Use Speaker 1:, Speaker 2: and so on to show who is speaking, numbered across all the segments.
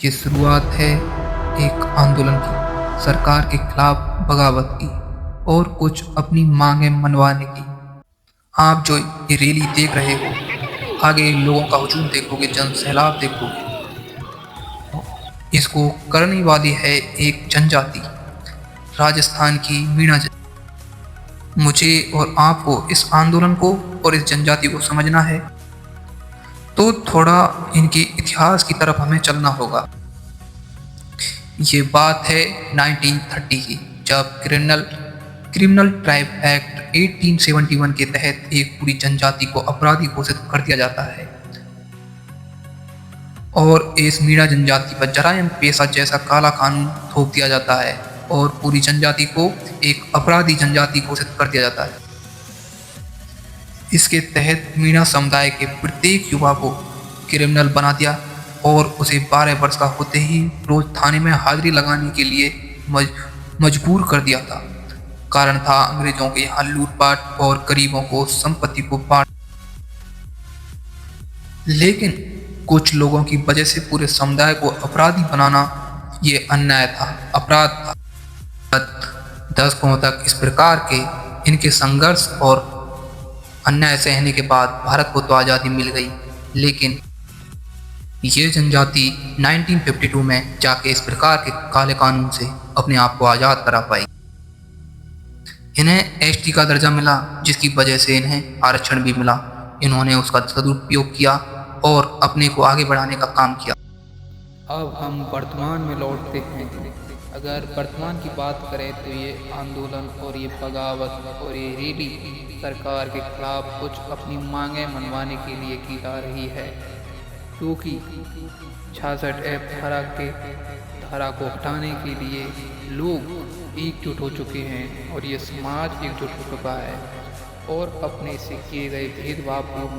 Speaker 1: ये शुरुआत है एक आंदोलन की, सरकार के खिलाफ बगावत की और कुछ अपनी मांगें मनवाने की। आप जो ये रैली देख रहे हो, आगे लोगों का हुजूम देखोगे, जन सैलाब देखोगे, इसको करने वाली है एक जनजाति, राजस्थान की मीणा जनजाति। मुझे और आपको इस आंदोलन को और इस जनजाति को समझना है, तो थोड़ा इनके इतिहास की तरफ हमें चलना होगा। ये बात है 1930 की, जब क्रिमिनल ट्राइब एक्ट 1871 के तहत एक पूरी जनजाति को अपराधी घोषित कर दिया जाता है और इस मीणा जनजाति पर जरायम पेशा जैसा काला कानून थोप दिया जाता है और पूरी जनजाति को एक अपराधी जनजाति घोषित कर दिया जाता है। इसके तहत मीणा समुदाय के प्रत्येक युवा को क्रिमिनल बना दिया और उसे 12 वर्ष का होते ही रोज थाने में हाजिरी लगाने के लिए मजबूर कर दिया था। कारण था अंग्रेजों के यहाँ लूटपाट और गरीबों को संपत्ति को बांट। लेकिन कुछ लोगों की वजह से पूरे समुदाय को अपराधी बनाना ये अन्याय था, अपराध था। दशकों तक इस प्रकार के इनके संघर्ष और अन्याय सहने के बाद भारत को तो आज़ादी मिल गई, लेकिन ये जनजाति 1952 में जाके इस प्रकार के काले कानून से अपने आप को आज़ाद करा पाई। इन्हें एसटी का दर्जा मिला, जिसकी वजह से इन्हें आरक्षण भी मिला। इन्होंने उसका सदुपयोग किया और अपने को आगे बढ़ाने का काम किया।
Speaker 2: अब हम वर्तमान में लौटते हैं। अगर वर्तमान की बात करें तो ये आंदोलन और ये बगावत और ये रैली सरकार के खिलाफ कुछ अपनी मांगें मनवाने के लिए की जा रही है, क्योंकि 66F धारा को हटाने के लिए लोग एकजुट हो चुके हैं और ये समाज एकजुट हो चुका है और अपने से किए गए भेदभावपूर्ण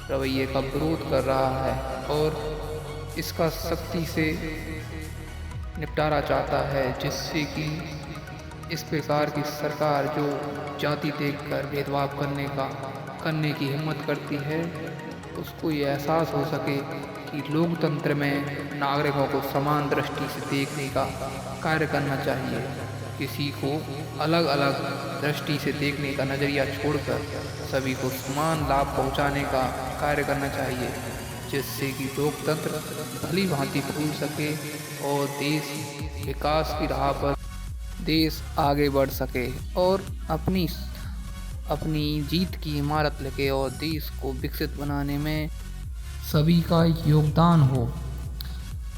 Speaker 2: रवैये का विरोध कर रहा है और इसका सख्ती से निपटारा चाहता है, जिससे कि इस प्रकार की सरकार जो जाति देखकर भेदभाव करने की हिम्मत करती है, उसको ये एहसास हो सके कि लोकतंत्र में नागरिकों को समान दृष्टि से देखने का कार्य करना चाहिए। किसी को अलग अलग दृष्टि से देखने का नज़रिया छोड़कर सभी को समान लाभ पहुंचाने का कार्य करना चाहिए, जिससे कि लोकतंत्र भली भांति फूल सके और देश विकास की राह पर देश आगे बढ़ सके और अपनी जीत की इमारत लगे और देश को विकसित बनाने में सभी का योगदान हो।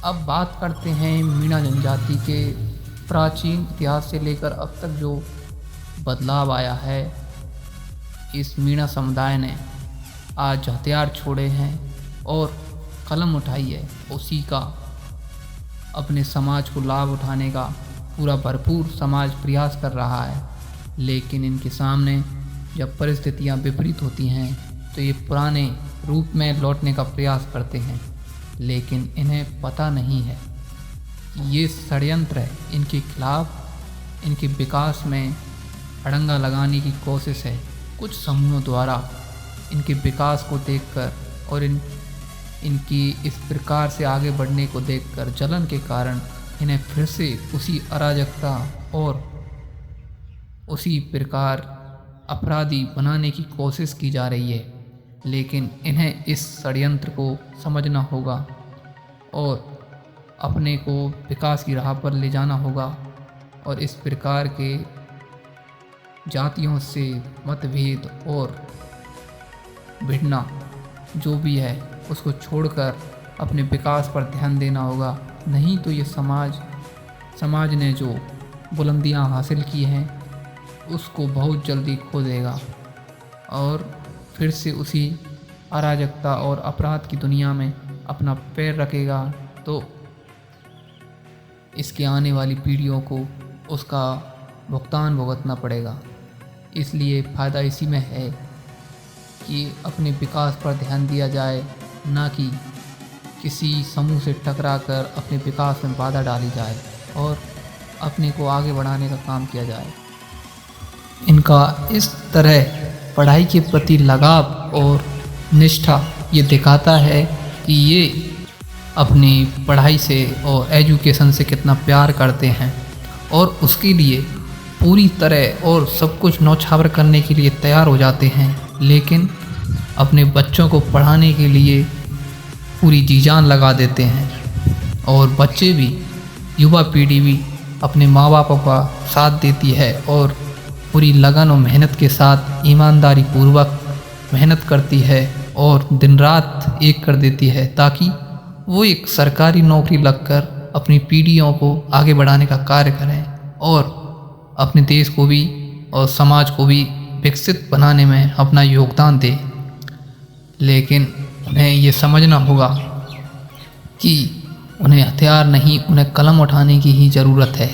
Speaker 2: अब बात करते हैं मीणा जनजाति के प्राचीन इतिहास से लेकर अब तक जो बदलाव आया है। इस मीणा समुदाय ने आज हथियार छोड़े हैं और कलम उठाई है, उसी का अपने समाज को लाभ उठाने का पूरा भरपूर समाज प्रयास कर रहा है। लेकिन इनके सामने जब परिस्थितियां विपरीत होती हैं तो ये पुराने रूप में लौटने का प्रयास करते हैं, लेकिन इन्हें पता नहीं है कि ये षड्यंत्र है, इनके खिलाफ इनके विकास में अड़ंगा लगाने की कोशिश है। कुछ समूहों द्वारा इनके विकास को देखकर और इनकी इस प्रकार से आगे बढ़ने को देखकर जलन के कारण इन्हें फिर से उसी अराजकता और उसी प्रकार अपराधी बनाने की कोशिश की जा रही है। लेकिन इन्हें इस षड्यंत्र को समझना होगा और अपने को विकास की राह पर ले जाना होगा और इस प्रकार के जातियों से मतभेद और भिड़ना जो भी है उसको छोड़कर अपने विकास पर ध्यान देना होगा। नहीं तो ये समाज ने जो बुलंदियां हासिल की हैं उसको बहुत जल्दी खो देगा और फिर से उसी अराजकता और अपराध की दुनिया में अपना पैर रखेगा, तो इसके आने वाली पीढ़ियों को उसका भुगतान भुगतना पड़ेगा। इसलिए फ़ायदा इसी में है कि अपने विकास पर ध्यान दिया जाए, ना कि किसी समूह से टकराकर अपने विकास में बाधा डाली जाए और अपने को आगे बढ़ाने का काम किया जाए। इनका इस तरह पढ़ाई के प्रति लगाव और निष्ठा ये दिखाता है कि ये अपनी पढ़ाई से और एजुकेशन से कितना प्यार करते हैं और उसके लिए पूरी तरह और सब कुछ न्यौछावर करने के लिए तैयार हो जाते हैं, लेकिन अपने बच्चों को पढ़ाने के लिए पूरी जी जान लगा देते हैं। और बच्चे भी, युवा पीढ़ी भी अपने माँ बापों का साथ देती है और पूरी लगन और मेहनत के साथ ईमानदारी पूर्वक मेहनत करती है और दिन रात एक कर देती है, ताकि वो एक सरकारी नौकरी लगकर अपनी पीढ़ियों को आगे बढ़ाने का कार्य करें और अपने देश को भी और समाज को भी विकसित बनाने में अपना योगदान दें। लेकिन उन्हें ये समझना होगा कि उन्हें हथियार नहीं, उन्हें कलम उठाने की ही ज़रूरत है,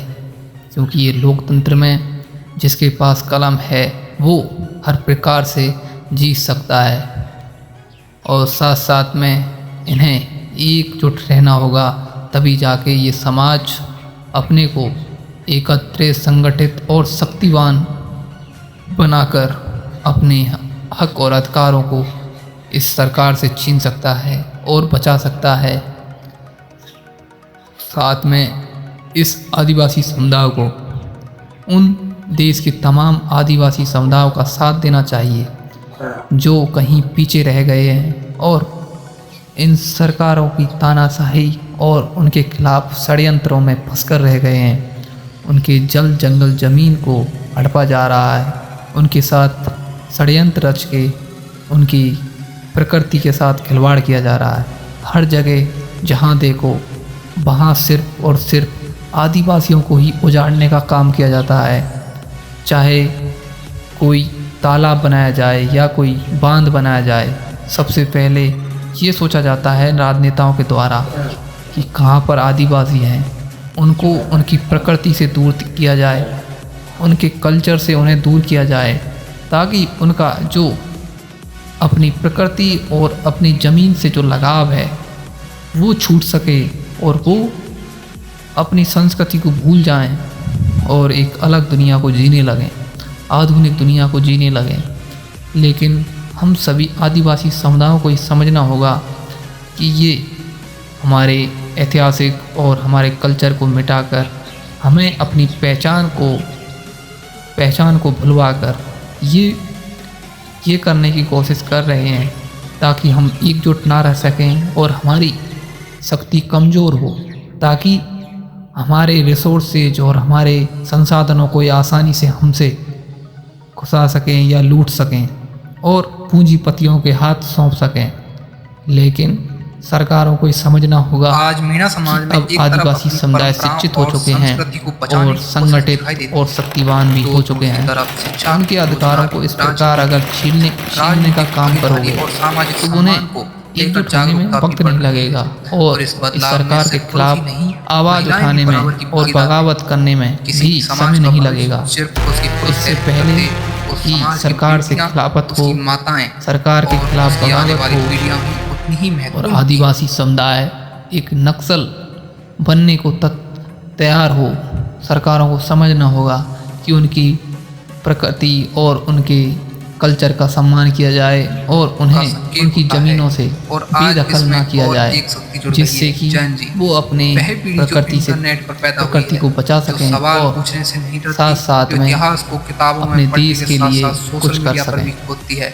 Speaker 2: क्योंकि ये लोकतंत्र में जिसके पास कलम है वो हर प्रकार से जीत सकता है। और साथ साथ में इन्हें एकजुट रहना होगा, तभी जाके ये समाज अपने को एकत्रित, संगठित और शक्तिवान बनाकर अपने हक और अधिकारों को इस सरकार से छीन सकता है और बचा सकता है। साथ में इस आदिवासी समुदाय को उन देश के तमाम आदिवासी समुदायों का साथ देना चाहिए जो कहीं पीछे रह गए हैं और इन सरकारों की तानाशाही और उनके खिलाफ षड्यंत्रों में फंसकर रह गए हैं। उनके जल जंगल ज़मीन को हड़पा जा रहा है, उनके साथ षड्यंत्र रच के उनकी प्रकृति के साथ खिलवाड़ किया जा रहा है। हर जगह जहाँ देखो वहाँ सिर्फ और सिर्फ आदिवासियों को ही उजाड़ने का काम किया जाता है। चाहे कोई तालाब बनाया जाए या कोई बांध बनाया जाए, सबसे पहले ये सोचा जाता है राजनेताओं के द्वारा कि कहाँ पर आदिवासी हैं, उनको उनकी प्रकृति से दूर किया जाए, उनके कल्चर से उन्हें दूर किया जाए, ताकि उनका जो अपनी प्रकृति और अपनी ज़मीन से जो लगाव है वो छूट सके और वो अपनी संस्कृति को भूल जाएं और एक अलग दुनिया को जीने लगें, आधुनिक दुनिया को जीने लगें। लेकिन हम सभी आदिवासी समुदायों को ये समझना होगा कि ये हमारे ऐतिहासिक और हमारे कल्चर को मिटाकर हमें अपनी पहचान को भुलवाकर ये करने की कोशिश कर रहे हैं ताकि हम एकजुट ना रह सकें और हमारी शक्ति कमज़ोर हो, ताकि हमारे रिसोर्सेज और हमारे संसाधनों को ये आसानी से हमसे घुसा सकें या लूट सकें और पूंजीपतियों के हाथ सौंप सकें। लेकिन सरकारों को ये समझना होगा
Speaker 1: आज मीणा समाज में
Speaker 2: अब आदिवासी समुदाय शिक्षित हो चुके हैं और संगठित और शक्तिवान भी हो चुके हैं। उनके अधिकारों को इस प्रकार अगर छीनने का काम करोगे तो उन्हें एकजुट होने में वक्त नहीं लगेगा और इस सरकार के खिलाफ आवाज़ उठाने में और बगावत करने में भी समय नहीं लगेगा। इससे पहले कि सरकार से खिलाफत हो, सरकार के खिलाफ बगावत हो और आदिवासी समुदाय एक नक्सल बनने को तैयार हो, सरकारों को समझना होगा कि उनकी प्रकृति और उनके कल्चर का सम्मान किया जाए और उन्हें उनकी ज़मीनों से बेदखल ना किया जाए, जिससे कि वो अपने प्रकृति को बचा सकें और साथ साथ में अपने देश के लिए कुछ कर सकें।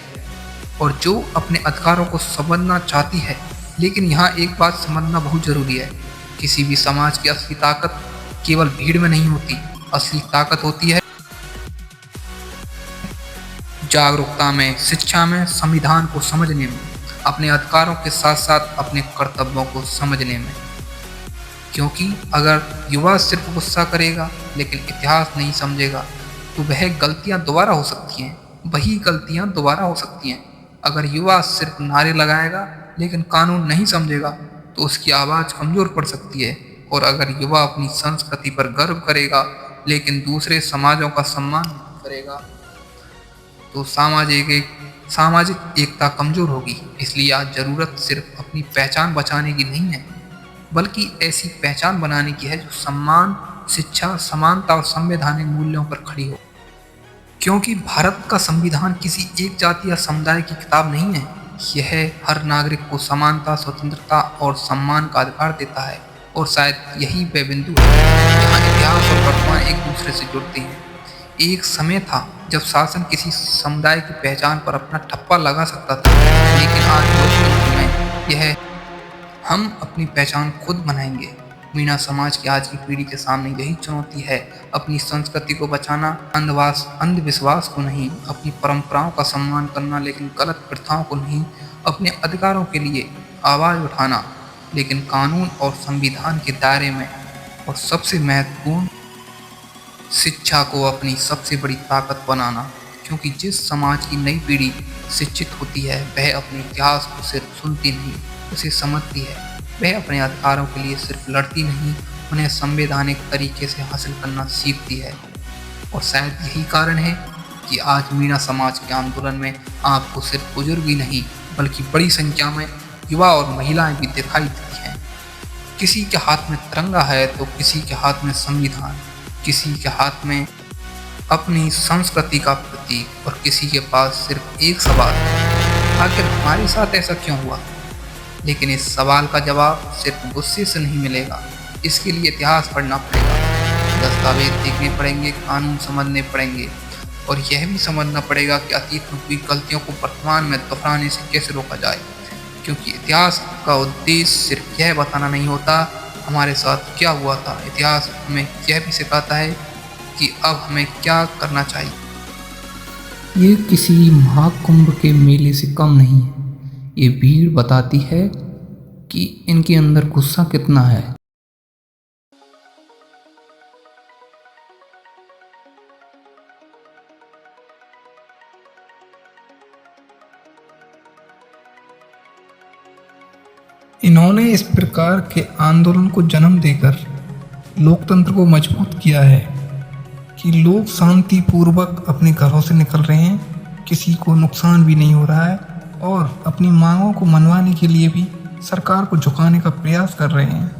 Speaker 1: और जो अपने अधिकारों को समझना चाहती है, लेकिन यहाँ एक बात समझना बहुत जरूरी है, किसी भी समाज की असली ताकत केवल भीड़ में नहीं होती, असली ताकत होती है जागरूकता में, शिक्षा में, संविधान को समझने में, अपने अधिकारों के साथ साथ अपने कर्तव्यों को समझने में। क्योंकि अगर युवा सिर्फ गुस्सा करेगा लेकिन इतिहास नहीं समझेगा तो वह गलतियां दोबारा हो सकती हैं, वही गलतियां दोबारा हो सकती हैं। अगर युवा सिर्फ नारे लगाएगा लेकिन कानून नहीं समझेगा तो उसकी आवाज़ कमज़ोर पड़ सकती है। और अगर युवा अपनी संस्कृति पर गर्व करेगा लेकिन दूसरे समाजों का सम्मान करेगा तो सामाजिक एकता कमज़ोर होगी। इसलिए आज ज़रूरत सिर्फ अपनी पहचान बचाने की नहीं है, बल्कि ऐसी पहचान बनाने की है जो सम्मान, शिक्षा, समानता और संवैधानिक मूल्यों पर खड़ी हो। क्योंकि भारत का संविधान किसी एक जाति या समुदाय की किताब नहीं है, यह हर नागरिक को समानता, स्वतंत्रता और सम्मान का अधिकार देता है। और शायद यही वह बिंदु है जहाँ इतिहास और वर्तमान एक दूसरे से जुड़ते हैं। एक समय था जब शासन किसी समुदाय की पहचान पर अपना ठप्पा लगा सकता था, लेकिन आज लोकतंत्र में यह हम अपनी पहचान खुद बनाएंगे। मीणा समाज की आज की पीढ़ी के सामने यही चुनौती है, अपनी संस्कृति को बचाना, अंधविश्वास को नहीं, अपनी परंपराओं का सम्मान करना लेकिन गलत प्रथाओं को नहीं, अपने अधिकारों के लिए आवाज़ उठाना लेकिन कानून और संविधान के दायरे में, और सबसे महत्वपूर्ण शिक्षा को अपनी सबसे बड़ी ताकत बनाना। क्योंकि जिस समाज की नई पीढ़ी शिक्षित होती है वह अपने इतिहास को सिर्फ सुनती नहीं, उसे समझती है। वह अपने अधिकारों के लिए सिर्फ लड़ती नहीं, उन्हें संवैधानिक तरीके से हासिल करना सीखती है। और शायद यही कारण है कि आज मीणा समाज के आंदोलन में आपको सिर्फ बुजुर्ग ही नहीं बल्कि बड़ी संख्या में युवा और महिलाएं भी दिखाई देती हैं। किसी के हाथ में तिरंगा है तो किसी के हाथ में संविधान, किसी के हाथ में अपनी संस्कृति का प्रतीक, और किसी के पास सिर्फ एक सवाल, आखिर हमारे साथ ऐसा क्यों हुआ। लेकिन इस सवाल का जवाब सिर्फ गुस्से से नहीं मिलेगा, इसके लिए इतिहास पढ़ना पड़ेगा, दस्तावेज देखने पड़ेंगे, कानून समझने पड़ेंगे, और यह भी समझना पड़ेगा कि अतीत में हुई गलतियों को वर्तमान में दोहराने से कैसे रोका जाए। क्योंकि इतिहास का उद्देश्य सिर्फ यह बताना नहीं होता हमारे साथ क्या हुआ था, इतिहास हमें यह भी सिखाता है कि अब हमें क्या करना चाहिए।
Speaker 2: ये किसी महाकुंभ के मेले से कम नहीं है। ये भीड़ बताती है कि इनके अंदर गुस्सा कितना है।
Speaker 3: इन्होंने इस प्रकार के आंदोलन को जन्म देकर लोकतंत्र को मजबूत किया है कि लोग शांतिपूर्वक अपने घरों से निकल रहे हैं, किसी को नुकसान भी नहीं हो रहा है, और अपनी मांगों को मनवाने के लिए भी सरकार को झुकाने का प्रयास कर रहे हैं,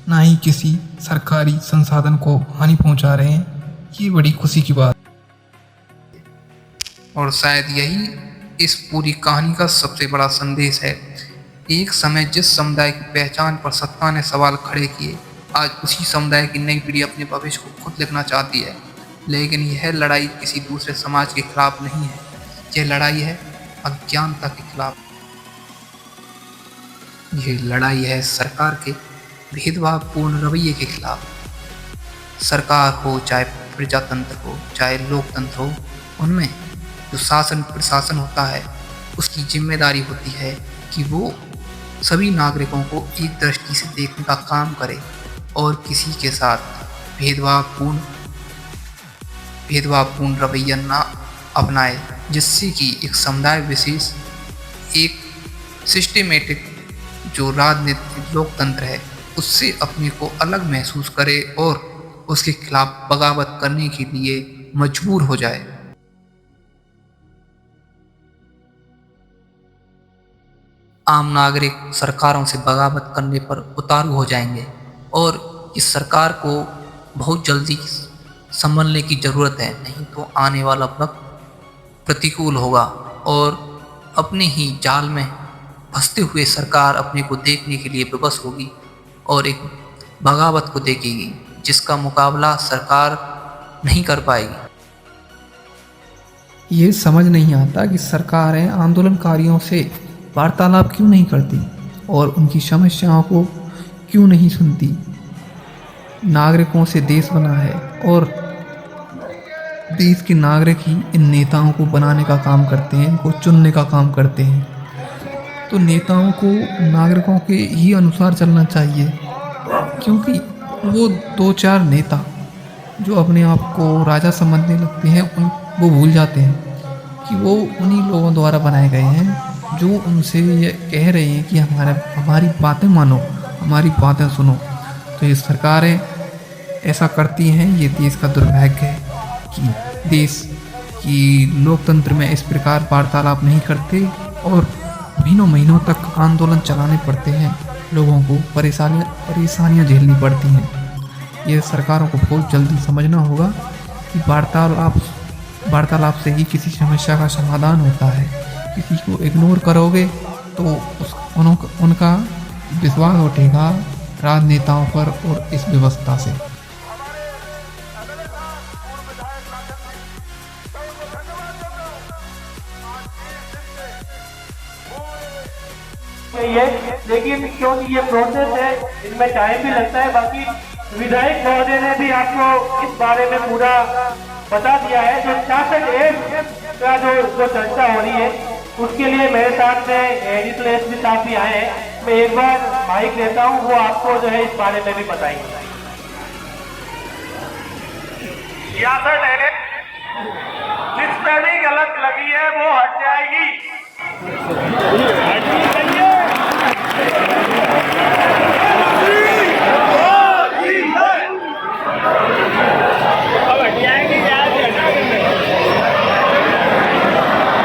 Speaker 3: ना ही किसी सरकारी संसाधन को हानि पहुंचा रहे हैं। ये बड़ी खुशी की बात।
Speaker 1: और शायद यही इस पूरी कहानी का सबसे बड़ा संदेश है। एक समय जिस समुदाय की पहचान पर सत्ता ने सवाल खड़े किए, आज उसी समुदाय की नई पीढ़ी अपने भविष्य को खुद लिखना चाहती है। लेकिन यह लड़ाई किसी दूसरे समाज के खिलाफ नहीं है, यह लड़ाई है अज्ञानता के खिलाफ। यह लड़ाई है सरकार के भेदभावपूर्ण रवैये के खिलाफ। सरकार हो चाहे प्रजातंत्र हो चाहे लोकतंत्र हो, उनमें जो शासन प्रशासन होता है उसकी जिम्मेदारी होती है कि वो सभी नागरिकों को एक दृष्टि से देखने का काम करे और किसी के साथ भेदभावपूर्ण रवैया ना अपनाए, जिससे कि एक समुदाय विशेष एक सिस्टेमेटिक जो राजनीतिक लोकतंत्र है उससे अपने को अलग महसूस करे और उसके खिलाफ बगावत करने के लिए मजबूर हो जाए। आम नागरिक सरकारों से बगावत करने पर उतारू हो जाएंगे और इस सरकार को बहुत जल्दी संभलने की ज़रूरत है, नहीं तो आने वाला वक्त प्रतिकूल होगा और अपने ही जाल में फंसते हुए सरकार अपने को देखने के लिए विवश होगी और एक बगावत को देखेगी जिसका मुकाबला सरकार नहीं कर पाएगी।
Speaker 2: ये समझ नहीं आता कि सरकारें आंदोलनकारियों से वार्तालाप क्यों नहीं करती और उनकी समस्याओं को क्यों नहीं सुनती। नागरिकों से देश बना है और देश के नागरिक ही इन नेताओं को बनाने का काम करते हैं, इनको चुनने का काम करते हैं। तो नेताओं को नागरिकों के ही अनुसार चलना चाहिए, क्योंकि वो दो चार नेता जो अपने आप को राजा समझने लगते हैं वो भूल जाते हैं कि वो उन्हीं लोगों द्वारा बनाए गए हैं जो उनसे ये कह रहे हैं कि हमारी बातें मानो, हमारी बातें सुनो। तो ये सरकारें ऐसा करती हैं। ये देश का दुर्भाग्य है कि देश की लोकतंत्र में इस प्रकार वार्तालाप नहीं करते और महीनों महीनों तक आंदोलन चलाने पड़ते हैं, लोगों को परेशानियां झेलनी पड़ती हैं। ये सरकारों को बहुत जल्दी समझना होगा कि वार्तालाप से ही किसी समस्या का समाधान होता है। किसी को इग्नोर करोगे तो उनका
Speaker 3: विश्वास उठेगा राजनेताओं पर और इस व्यवस्था से।
Speaker 4: लेकिन क्योंकि ये प्रोसेस है, इनमें टाइम भी लगता है। बाकी विधायक महोदय ने भी आपको इस बारे में पूरा बता दिया है। जो 66A का जो चर्चा हो रही है, उसके लिए मेरे साथ में एडिशनल एसपी साहब भी आए हैं। मैं एक बार माइक देता हूँ, वो आपको जो है इस बारे में भी बताएंगे। 66A जिस पे भी गलत लगी है वो हट जाएगी।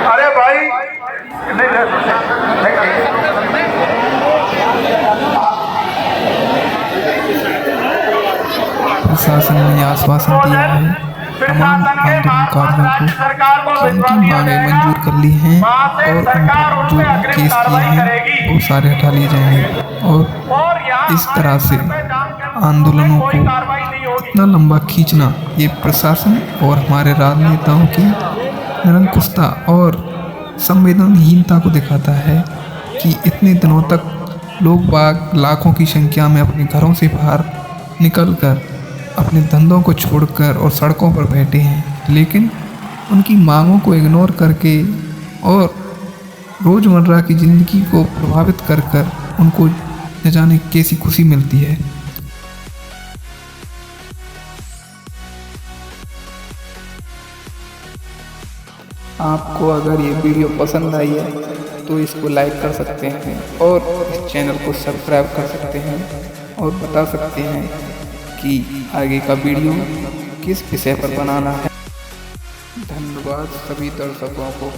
Speaker 4: अरे भाई
Speaker 3: प्रशासन ने आश्वासन दिया है तमाम आंदोलनकारियों को कि उनकी मांगें मंजूर कर ली हैं और उन पर जो भी केस किए हैं वो सारे हटा लिए जाएंगे। और इस तरह से आंदोलनों को इतना लंबा खींचना ये प्रशासन और हमारे राजनेताओं की निरंकुशता और संवेदनहीनता को दिखाता है कि इतने दिनों तक लोग बाग लाखों की संख्या में अपने घरों से बाहर निकलकर अपने धंधों को छोड़कर और सड़कों पर बैठे हैं, लेकिन उनकी मांगों को इग्नोर करके और रोज़मर्रा की ज़िंदगी को प्रभावित कर कर उनको न जाने कैसी खुशी मिलती है। आपको अगर ये वीडियो पसंद आई है तो इसको लाइक कर सकते हैं और इस चैनल को सब्सक्राइब कर सकते हैं और बता सकते हैं कि आगे का वीडियो किस विषय पर बनाना है। धन्यवाद सभी दर्शकों को।